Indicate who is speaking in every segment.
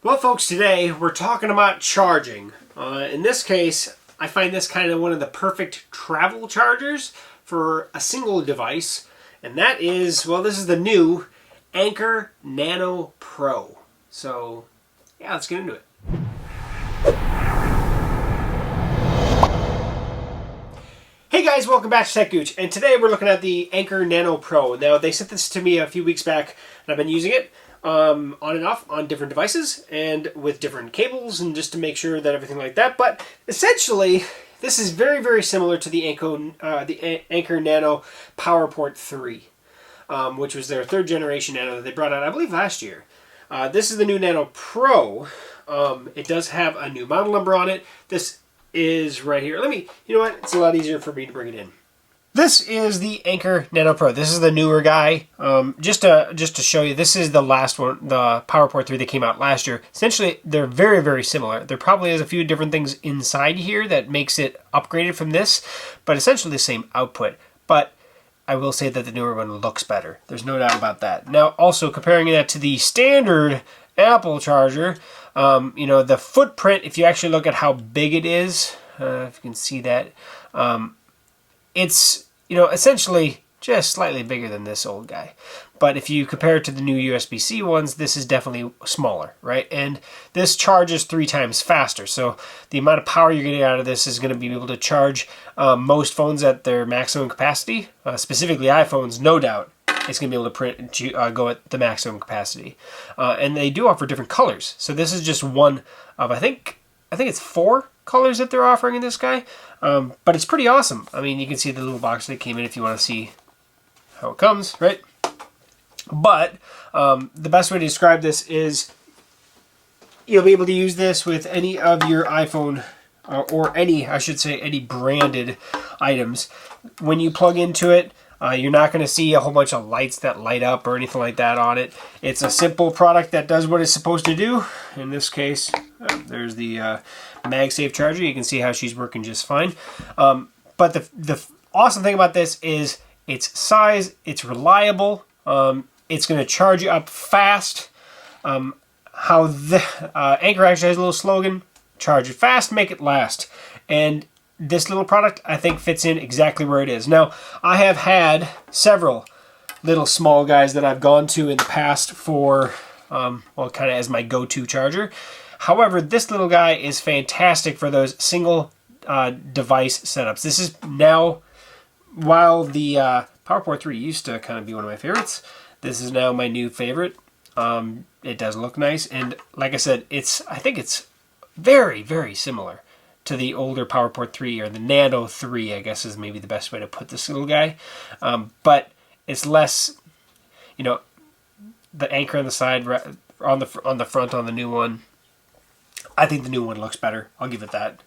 Speaker 1: Well, folks, today we're talking about charging. In this case, I find this kind of one of the perfect travel chargers for a single device, and that is, well, this is the new Anker Nano Pro. So, yeah, let's get into it. Hey guys, welcome back to techgooch, and today we're looking at the Anker Nano Pro. Now, they sent this to me a few weeks back, and I've been using it on and off on different devices and with different cables, and just to make sure that everything like that. But essentially, this is very, very similar to the Anker Nano PowerPort 3, which was their third generation Nano that they brought out, I believe, last year. This is the new Nano Pro. It does have a new model number on it. This is right here. You know what? It's a lot easier for me to bring it in. This is the Anker Nano Pro. This is the newer guy. Just to show you, this is the last one, the PowerPort 3 that came out last year. Essentially, they're very, very similar. There probably is a few different things inside here that makes it upgraded from this, but essentially the same output. But I will say that the newer one looks better. There's no doubt about that. Now, also comparing that to the standard Apple charger, you know, the footprint, if you actually look at how big it is, if you can see that, it's, you know, essentially just slightly bigger than this old guy. But if you compare it to the new USB-C ones, this is definitely smaller, right? And this charges 3 times faster. So the amount of power you're getting out of this is going to be able to charge most phones at their maximum capacity, specifically iPhones, no doubt. It's going to be able to go at the maximum capacity. And they do offer different colors. So this is just one of, I think it's 4 colors that they're offering in this guy. But it's pretty awesome. I mean, you can see the little box that came in if you want to see how it comes, right? But the best way to describe this is you'll be able to use this with any of your iPhone or any branded items. When you plug into it, you're not going to see a whole bunch of lights that light up or anything like that on it. It's a simple product that does what it's supposed to do. In this case, there's the MagSafe charger. You can see how she's working just fine. But the awesome thing about this is its size, it's reliable, it's going to charge you up fast. Anker actually has a little slogan, charge it fast, make it last. And this little product, I think, fits in exactly where it is. Now, I have had several little small guys that I've gone to in the past for, well, kind of as my go-to charger. However, this little guy is fantastic for those single device setups. This is now, while the PowerPort 3 used to kind of be one of my favorites, this is now my new favorite. It does look nice, and like I said, I think it's very, very similar to the older PowerPort 3, or the Nano 3, I guess is maybe the best way to put this little guy. But it's less, you know, the anchor on the side, on the front on the new one. I think the new one looks better. I'll give it that.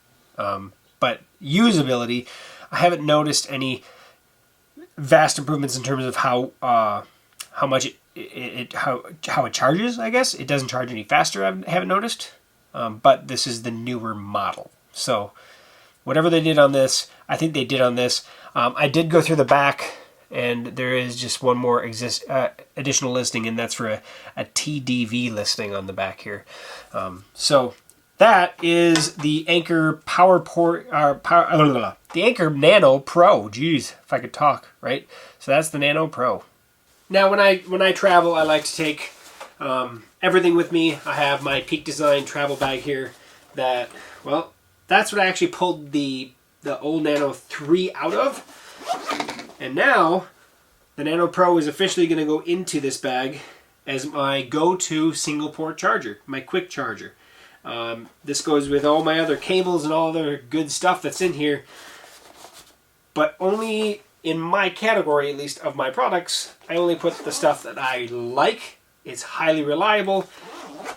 Speaker 1: But usability, I haven't noticed any vast improvements in terms of how much how it charges. I guess it doesn't charge any faster. I haven't noticed. But this is the newer model. So whatever they did on this, I think they did on this. I did go through the back, and there is just one more additional listing, and that's for a TDV listing on the back here. So that is the Anker the Anker Nano Pro. Jeez, if I could talk, right? So that's the Nano Pro. Now, when I travel, I like to take everything with me. I have my Peak Design travel bag here. That, well, that's what I actually pulled the old Nano 3 out of. And now, the Nano Pro is officially going to go into this bag as my go-to single-port charger, my quick charger. This goes with all my other cables and all other good stuff that's in here. But only in my category, at least, of my products, I only put the stuff that I like, it's highly reliable,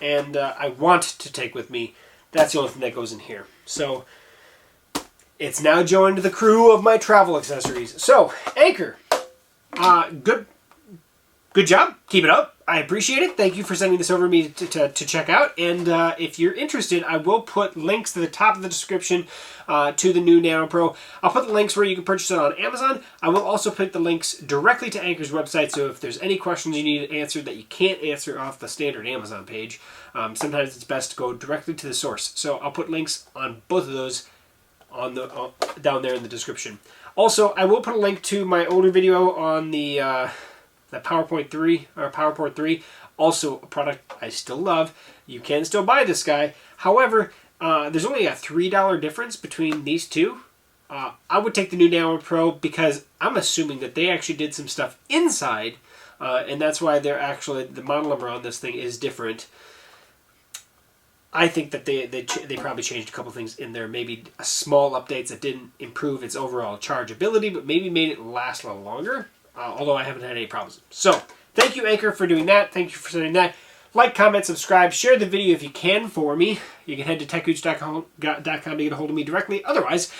Speaker 1: and I want to take with me. That's the only thing that goes in here. So it's now joined the crew of my travel accessories. So, Anker, good job. Keep it up. I appreciate it. Thank you for sending this over to me to check out. And if you're interested, I will put links to the top of the description to the new Nano Pro. I'll put the links where you can purchase it on Amazon. I will also put the links directly to Anker's website, so if there's any questions you need answered that you can't answer off the standard Amazon page, sometimes it's best to go directly to the source. So I'll put links on both of those on the down there in the description. Also, I will put a link to my older video on the PowerPoint 3 or PowerPoint 3. Also, a product I still love. You can still buy this guy. However, there's only a $3 difference between these two. I would take the new Nano Pro because I'm assuming that they actually did some stuff inside, and that's why they're actually the model number on this thing is different. I think that they probably changed a couple things in there, maybe small updates that didn't improve its overall chargeability, but maybe made it last a little longer, although I haven't had any problems. So, thank you, Anker, for doing that. Thank you for sending that. Like, comment, subscribe, share the video if you can for me. You can head to techgooch.com to get a hold of me directly. Otherwise,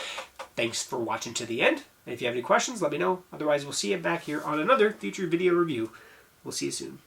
Speaker 1: thanks for watching to the end. If you have any questions, let me know. Otherwise, we'll see you back here on another future video review. We'll see you soon.